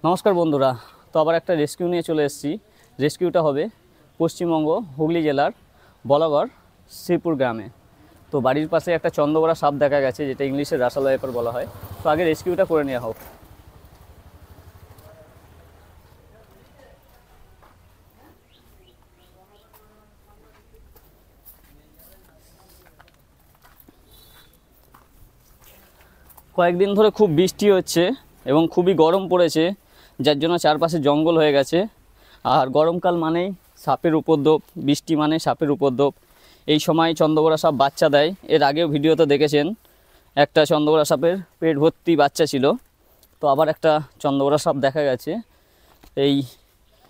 নমস্কার বন্ধুরা, তো আবার একটা রেস্কিউ নিয়ে চলে এসেছি। রেস্কিউটা হবে পশ্চিমবঙ্গ হুগলি জেলার বলাগড় শ্রীপুর গ্রামে। তো বাড়ির পাশে একটা চন্দ্রবড়া সাপ দেখা গেছে, যেটা ইংলিশে রাসাল ভাইপার বলা হয়। তো আগে রেস্কিউটা করে নেওয়া হোক। কয়েকদিন ধরে খুব বৃষ্টি হচ্ছে এবং খুবই গরম পড়েছে, যার জন্য চারপাশে জঙ্গল হয়ে গেছে। আর গরমকাল মানেই সাপের উপদ্রব, বৃষ্টি মানে সাপের উপদ্রব। এই সময় চন্দ্রবড়া সাপ বাচ্চা দেয়। এর আগেও ভিডিওতে দেখেছেন একটা চন্দ্রবড়া সাপের পেট ভর্তি বাচ্চা ছিল। তো আবার একটা চন্দ্রবড়া সাপ দেখা গেছে, এই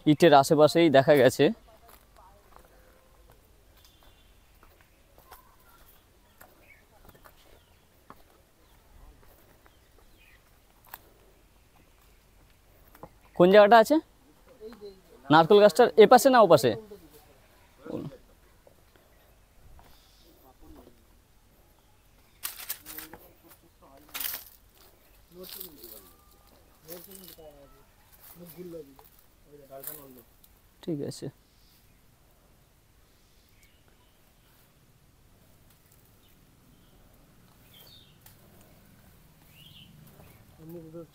ইটের আশেপাশেই দেখা গেছে। কোন জায়গাটা আছে? নারকেল গাছটার এপাশে না ওপাশে? ঠিক আছে।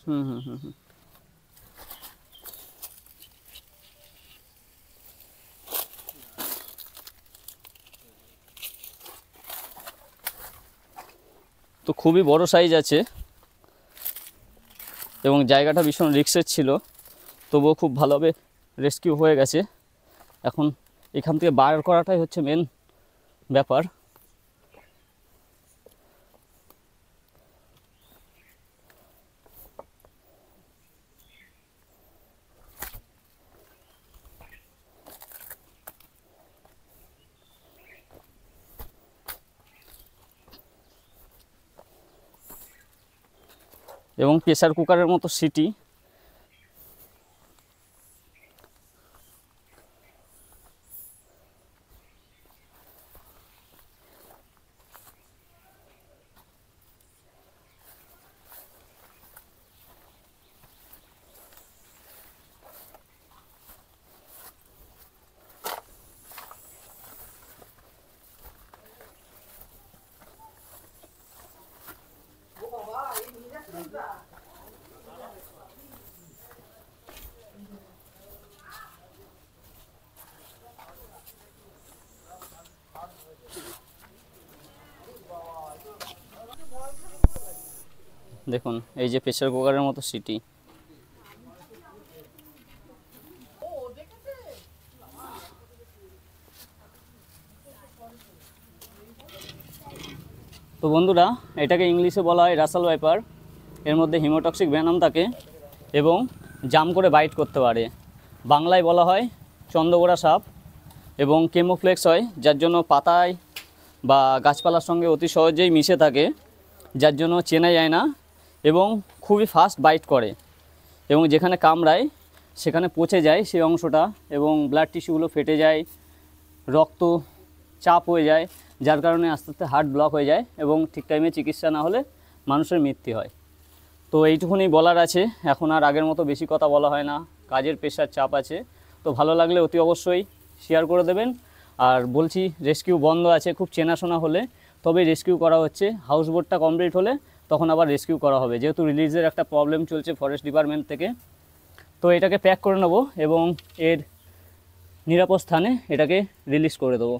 হুম হুম হুম হুম তো খুবই বড় সাইজ আছে এবং জায়গাটা ভীষণ রিস্কের ছিল, তবুও খুব ভালোভাবে রেস্কিউ হয়ে গেছে। এখন এখান থেকে বার করাটাই হচ্ছে মেন ব্যাপার। এবং প্রেসার কুকারের মতো সিটি। দেখুন, এই যে প্রেসার কুকারের মতো সিটি। তো বন্ধুরা, এটাকে ইংলিশে বলা হয় রাসাল ভাইপার। এর মধ্যে হিমোটক্সিক ভেনাম থাকে এবং জাম করে বাইট করতে পারে। বাংলায় বলা হয় চন্দ্রবড়া সাপ এবং কেমোফ্লেক্স হয়, যার জন্য পাতায় বা গাছপালার সঙ্গে অতি সহজেই মিশে থাকে, যার জন্য চেনা যায় না এবং খুবই ফাস্ট বাইট করে। এবং যেখানে কামড়ায় সেখানে পচে যায় সেই অংশটা এবং ব্লাড টিস্যুগুলো ফেটে যায়, রক্ত চাপ হয়ে যায়, যার কারণে আস্তে আস্তে হার্ট ব্লক হয়ে যায় এবং ঠিক টাইমে চিকিৎসা না হলে মানুষের মৃত্যু হয়। তো এইটুকুনি বলার আছে, এখন আর আগের মতো বেশি কথা বলা হয় না, কাজের প্রেশার চাপ আছে। তো ভালো লাগলে অতি অবশ্যই শেয়ার করে দেবেন। আর বলছি, রেস্কিউ বন্ধ আছে, খুব চেনাশোনা হলে তবেই রেস্কিউ করা হচ্ছে। হাউস বোটটা কমপ্লিট হলে তখন আবার রেস্কিউ করা হবে, যেহেতু রিলিজের একটা প্রবলেম চলছে ফরেস্ট ডিপার্টমেন্ট থেকে। তো এটাকে প্যাক করে নেব এবং এর নিরাপদ স্থানে এটাকে রিলিজ করে দেবো।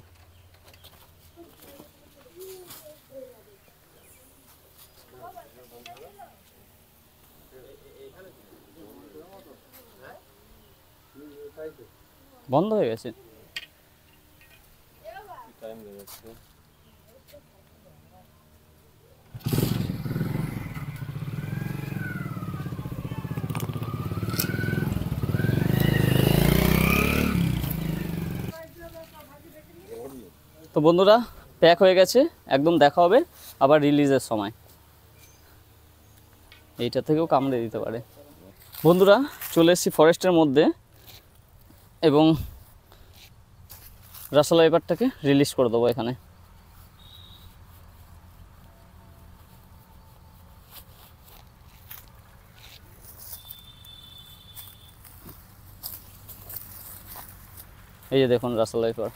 বন্ধ হয়ে গেছে। তো বন্ধুরা, প্যাক হয়ে গেছে, একদম দেখা হবে আবার রিলিজের সময়। এইটা থেকেও কামড়ে দিতে পারে। বন্ধুরা, চলে এসেছি ফরেস্টের মধ্যে এবং রাসাল ভাইপারটাকে রিলিজ করে দেবো এখানে। এই যে দেখুন রাসেল ভাইপার।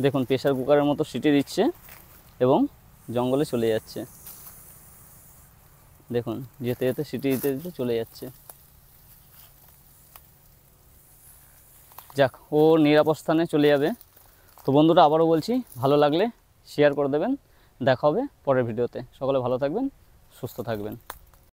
দেখুন প্রেসার কুকারের মতো সিটি দিচ্ছে এবং জঙ্গলে চলে যাচ্ছে। দেখুন যেতে যেতে সিটি দিতে দিতে চলে যাচ্ছে। যাক, ও নিরাপদ স্থানে চলে যাবে। তো বন্ধুরা আবারও বলছি, ভালো লাগলে শেয়ার করে দেবেন। দেখা হবে পরের ভিডিওতে। সকলে ভালো থাকবেন, সুস্থ থাকবেন।